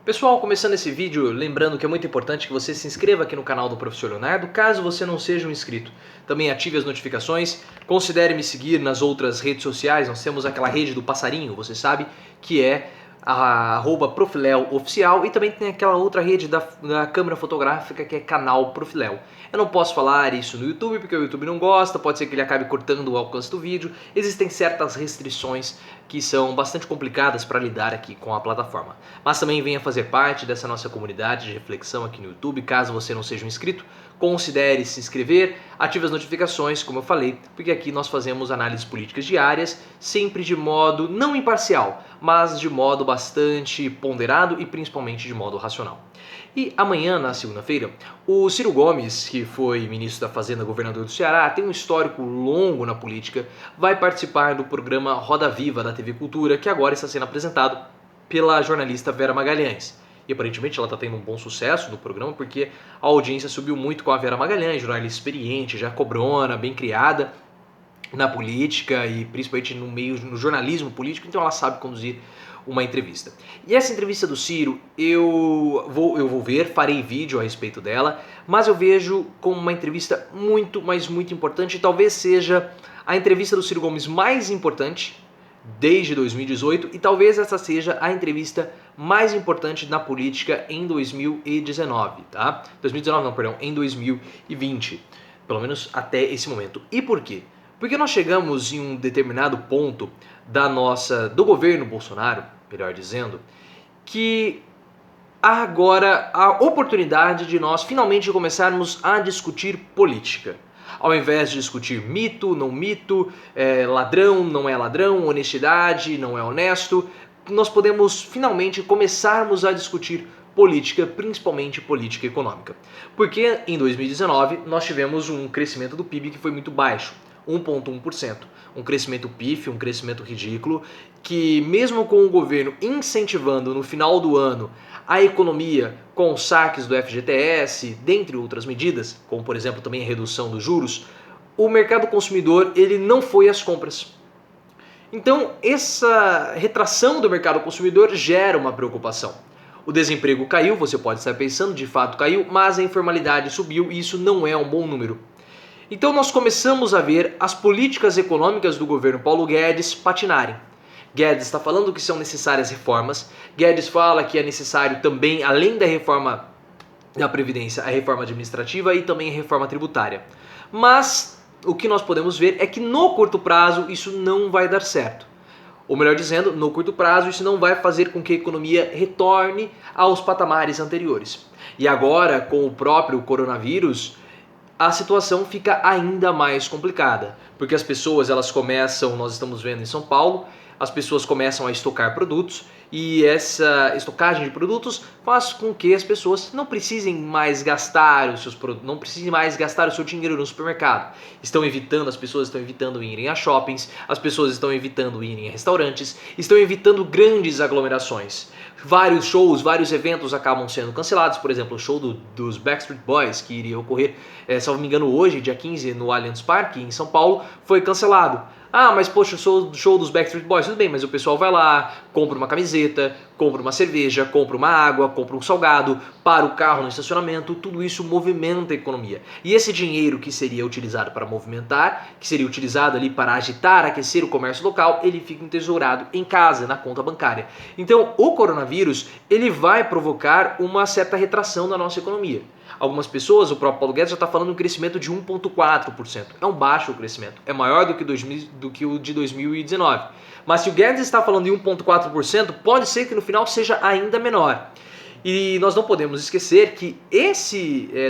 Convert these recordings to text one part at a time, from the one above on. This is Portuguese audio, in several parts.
Pessoal, começando esse vídeo, lembrando que é muito importante que você se inscreva aqui no canal do Professor Leonardo, caso você não seja um inscrito. Também ative as notificações, considere me seguir nas outras redes sociais, nós temos aquela rede do passarinho, você sabe, que é a @profileo_oficial, e também tem aquela outra rede da câmera fotográfica que é canal Profileo. Eu não posso falar isso no YouTube porque o YouTube não gosta, pode ser que ele acabe cortando o alcance do vídeo, existem certas restrições que são bastante complicadas para lidar aqui com a plataforma. Mas também venha fazer parte dessa nossa comunidade de reflexão aqui no YouTube, caso você não seja um inscrito, considere se inscrever, ative as notificações, como eu falei, porque aqui nós fazemos análises políticas diárias, sempre de modo não imparcial, mas de modo bastante ponderado e principalmente de modo racional. E amanhã, na segunda-feira, o Ciro Gomes, que foi ministro da Fazenda, governador do Ceará, tem um histórico longo na política, vai participar do programa Roda Viva da TV Cultura, que agora está sendo apresentado pela jornalista Vera Magalhães. E aparentemente ela está tendo um bom sucesso no programa, porque a audiência subiu muito com a Vera Magalhães, jornalista experiente, já cobrona, bem criada na política e principalmente no jornalismo político, então ela sabe conduzir uma entrevista. E essa entrevista do Ciro, eu vou ver, farei vídeo a respeito dela, mas eu vejo como uma entrevista muito, mas muito importante, e talvez seja a entrevista do Ciro Gomes mais importante desde 2018, e talvez essa seja a entrevista mais importante na política em 2019, tá? 2019 não, perdão, em 2020, pelo menos até esse momento. E por quê? Porque nós chegamos em um determinado ponto do governo Bolsonaro, melhor dizendo, que há agora a oportunidade de nós finalmente começarmos a discutir política. Ao invés de discutir mito, não mito, ladrão, não é ladrão, honestidade, não é honesto, nós podemos finalmente começarmos a discutir política, principalmente política econômica. Porque em 2019 nós tivemos um crescimento do PIB que foi muito baixo, 1,1%. Um crescimento pífio, um crescimento ridículo, que mesmo com o governo incentivando no final do ano a economia com os saques do FGTS, dentre outras medidas, como por exemplo também a redução dos juros, o mercado consumidor ele não foi às compras. Então essa retração do mercado consumidor gera uma preocupação. O desemprego caiu, você pode estar pensando, de fato caiu, mas a informalidade subiu e isso não é um bom número. Então nós começamos a ver as políticas econômicas do governo Paulo Guedes patinarem. Guedes está falando que são necessárias reformas, Guedes fala que é necessário também, além da reforma da Previdência, a reforma administrativa e também a reforma tributária. Mas o que nós podemos ver é que no curto prazo isso não vai dar certo. Ou melhor dizendo, no curto prazo isso não vai fazer com que a economia retorne aos patamares anteriores. E agora, com o próprio coronavírus, a situação fica ainda mais complicada, porque as pessoas elas começam, nós estamos vendo em São Paulo, as pessoas começam a estocar produtos e essa estocagem de produtos faz com que as pessoas não precisem mais gastar os seus produtos, não precisem mais gastar o seu dinheiro no supermercado. As pessoas estão evitando irem a shoppings, as pessoas estão evitando irem a restaurantes, estão evitando grandes aglomerações. Vários shows, vários eventos acabam sendo cancelados, por exemplo, o show dos Backstreet Boys, que iria ocorrer, se não me engano, hoje, dia 15, no Allianz Parque, em São Paulo, foi cancelado. Ah, mas poxa, o show dos Backstreet Boys, tudo bem, mas o pessoal vai lá, compra uma camiseta, compra uma cerveja, compra uma água, compra um salgado, para o carro no estacionamento, tudo isso movimenta a economia. E esse dinheiro que seria utilizado para movimentar, que seria utilizado ali para agitar, aquecer o comércio local, ele fica entesourado em casa, na conta bancária. Então, o coronavírus, ele vai provocar uma certa retração na nossa economia. Algumas pessoas, o próprio Paulo Guedes já está falando de um crescimento de 1,4%. É um baixo crescimento, é maior do que o de 2019. Mas se o Guedes está falando em 1,4%, pode ser que no final seja ainda menor. E nós não podemos esquecer que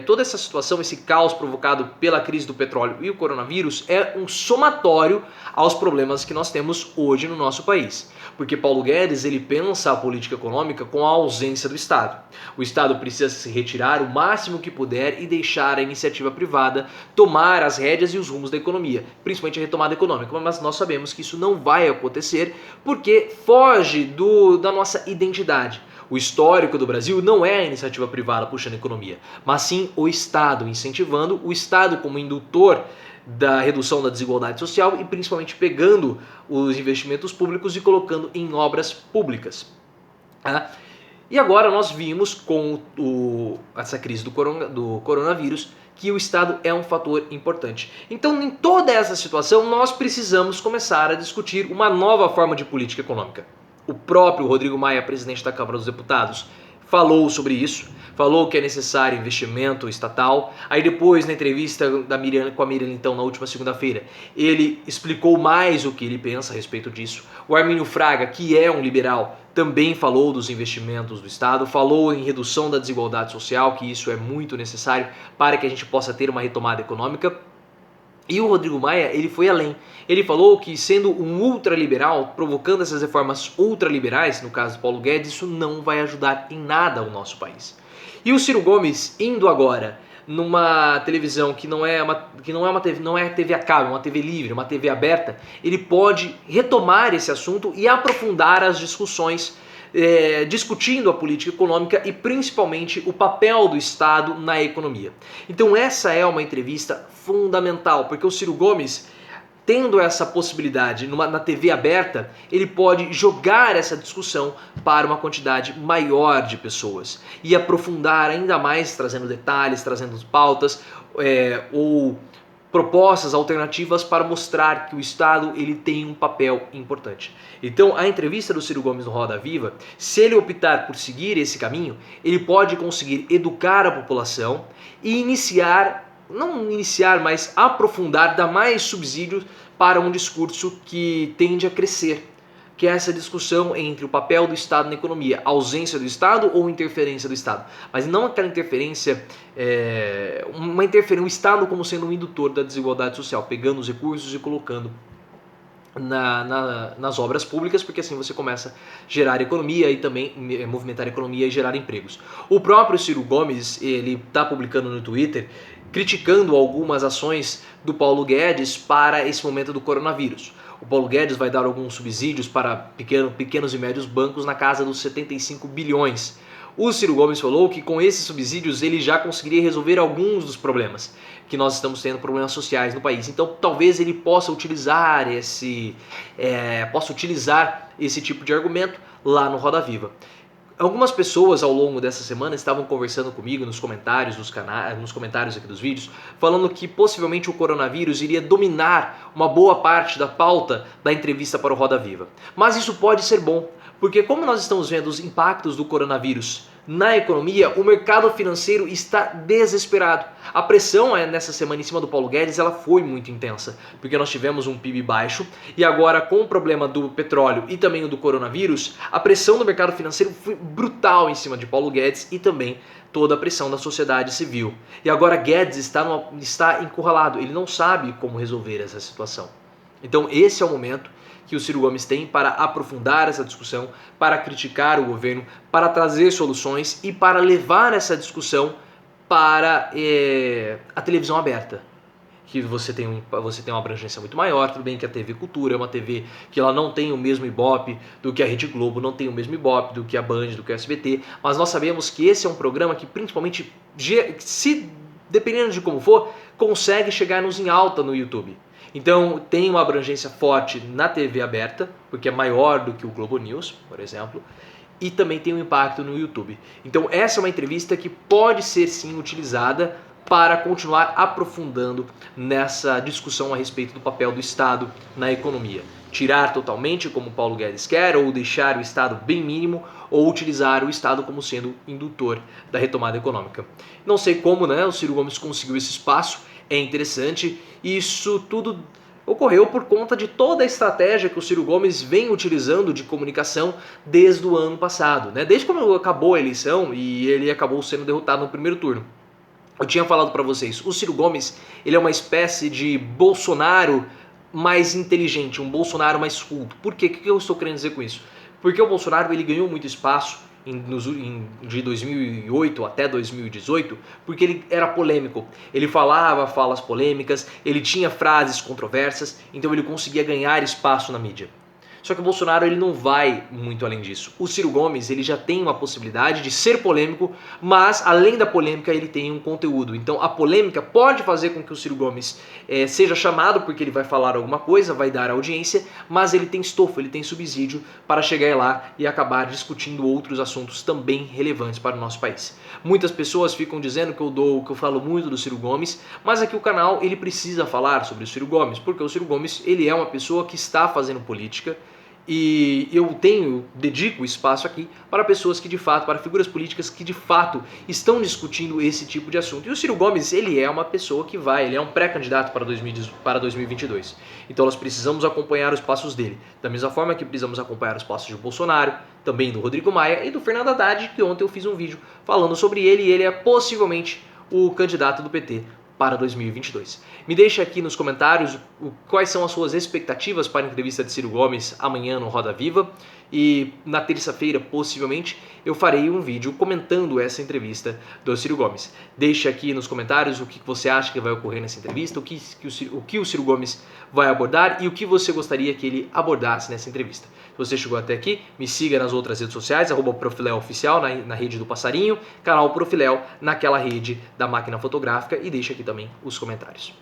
toda essa situação, esse caos provocado pela crise do petróleo e o coronavírus é um somatório aos problemas que nós temos hoje no nosso país. Porque Paulo Guedes ele pensa a política econômica com a ausência do Estado. O Estado precisa se retirar o máximo que puder e deixar a iniciativa privada tomar as rédeas e os rumos da economia, principalmente a retomada econômica. Mas nós sabemos que isso não vai acontecer porque foge da nossa identidade. O histórico do Brasil não é a iniciativa privada puxando a economia, mas sim o Estado incentivando, o Estado como indutor da redução da desigualdade social e principalmente pegando os investimentos públicos e colocando em obras públicas. E agora nós vimos com essa crise do coronavírus que o Estado é um fator importante. Então, em toda essa situação, nós precisamos começar a discutir uma nova forma de política econômica. O próprio Rodrigo Maia, presidente da Câmara dos Deputados, falou sobre isso, falou que é necessário investimento estatal. Aí depois, na entrevista com a Miriam Leitão, na última segunda-feira, ele explicou mais o que ele pensa a respeito disso. O Armínio Fraga, que é um liberal, também falou dos investimentos do Estado, falou em redução da desigualdade social, que isso é muito necessário para que a gente possa ter uma retomada econômica. E o Rodrigo Maia, ele foi além. Ele falou que sendo um ultraliberal, provocando essas reformas ultraliberais, no caso do Paulo Guedes, isso não vai ajudar em nada o nosso país. E o Ciro Gomes indo agora numa televisão que não é TV a cabo, uma TV livre, uma TV aberta, ele pode retomar esse assunto e aprofundar as discussões, discutindo a política econômica e principalmente o papel do Estado na economia. Então essa é uma entrevista fundamental, porque o Ciro Gomes, tendo essa possibilidade na TV aberta, ele pode jogar essa discussão para uma quantidade maior de pessoas e aprofundar ainda mais, trazendo detalhes, trazendo pautas ou propostas alternativas para mostrar que o Estado ele tem um papel importante. Então, a entrevista do Ciro Gomes no Roda Viva, se ele optar por seguir esse caminho, ele pode conseguir educar a população e mas aprofundar, dar mais subsídios para um discurso que tende a crescer, que é essa discussão entre o papel do Estado na economia, ausência do Estado ou interferência do Estado. Mas não aquela interferência, o Estado como sendo um indutor da desigualdade social, pegando os recursos e colocando nas obras públicas, porque assim você começa a gerar economia e também movimentar a economia e gerar empregos. O próprio Ciro Gomes, ele está publicando no Twitter, criticando algumas ações do Paulo Guedes para esse momento do coronavírus. O Paulo Guedes vai dar alguns subsídios para pequenos e médios bancos na casa dos 75 bilhões. O Ciro Gomes falou que com esses subsídios ele já conseguiria resolver alguns dos problemas que nós estamos tendo, problemas sociais no país. Então talvez ele possa utilizar esse tipo de argumento lá no Roda Viva. Algumas pessoas ao longo dessa semana estavam conversando comigo nos comentários nos comentários aqui dos vídeos, falando que possivelmente o coronavírus iria dominar uma boa parte da pauta da entrevista para o Roda Viva. Mas isso pode ser bom, porque como nós estamos vendo os impactos do coronavírus na economia, o mercado financeiro está desesperado. A pressão nessa semana em cima do Paulo Guedes ela foi muito intensa, porque nós tivemos um PIB baixo e agora com o problema do petróleo e também o do coronavírus, a pressão do mercado financeiro foi brutal em cima de Paulo Guedes e também toda a pressão da sociedade civil. E agora Guedes está encurralado, ele não sabe como resolver essa situação. Então esse é o momento que o Ciro Gomes tem para aprofundar essa discussão, para criticar o governo, para trazer soluções e para levar essa discussão para a televisão aberta. Que você tem uma abrangência muito maior, tudo bem que a TV Cultura é uma TV que ela não tem o mesmo Ibope do que a Rede Globo, não tem o mesmo Ibope do que a Band, do que o SBT, mas nós sabemos que esse é um programa que principalmente, se dependendo de como for, consegue chegar-nos em alta no YouTube. Então tem uma abrangência forte na TV aberta, porque é maior do que o Globo News, por exemplo, e também tem um impacto no YouTube. Então essa é uma entrevista que pode ser sim utilizada para continuar aprofundando nessa discussão a respeito do papel do Estado na economia. Tirar totalmente, como Paulo Guedes quer, ou deixar o Estado bem mínimo, ou utilizar o Estado como sendo indutor da retomada econômica. Não sei como, o Ciro Gomes conseguiu esse espaço, é interessante, isso tudo ocorreu por conta de toda a estratégia que o Ciro Gomes vem utilizando de comunicação desde o ano passado, desde quando acabou a eleição e ele acabou sendo derrotado no primeiro turno. Eu tinha falado para vocês, o Ciro Gomes ele é uma espécie de Bolsonaro mais inteligente, um Bolsonaro mais culto. Por quê? O que eu estou querendo dizer com isso? Porque o Bolsonaro ele ganhou muito espaço de 2008 até 2018, porque ele era polêmico, ele falava falas polêmicas, ele tinha frases controversas, então ele conseguia ganhar espaço na mídia. Só que o Bolsonaro ele não vai muito além disso. O Ciro Gomes ele já tem uma possibilidade de ser polêmico, mas além da polêmica ele tem um conteúdo. Então a polêmica pode fazer com que o Ciro Gomes seja chamado porque ele vai falar alguma coisa, vai dar audiência, mas ele tem estofo, ele tem subsídio para chegar lá e acabar discutindo outros assuntos também relevantes para o nosso país. Muitas pessoas ficam dizendo que eu falo muito do Ciro Gomes, mas aqui o canal ele precisa falar sobre o Ciro Gomes, porque o Ciro Gomes ele é uma pessoa que está fazendo política e eu dedico espaço aqui para pessoas que de fato, para figuras políticas que de fato estão discutindo esse tipo de assunto. E o Ciro Gomes, ele é uma pessoa que ele é um pré-candidato para 2022. Então nós precisamos acompanhar os passos dele. Da mesma forma que precisamos acompanhar os passos de Bolsonaro, também do Rodrigo Maia e do Fernando Haddad, que ontem eu fiz um vídeo falando sobre ele e ele é possivelmente o candidato do PT para 2022. Me deixe aqui nos comentários quais são as suas expectativas para a entrevista de Ciro Gomes amanhã no Roda Viva e na terça-feira, possivelmente, eu farei um vídeo comentando essa entrevista do Ciro Gomes. Deixe aqui nos comentários o que você acha que vai ocorrer nessa entrevista, o que o Ciro Gomes vai abordar e o que você gostaria que ele abordasse nessa entrevista. Se você chegou até aqui, me siga nas outras redes sociais, @Profiléo_oficial na rede do Passarinho, canal Profiléu naquela rede da máquina fotográfica e deixe aqui também os comentários.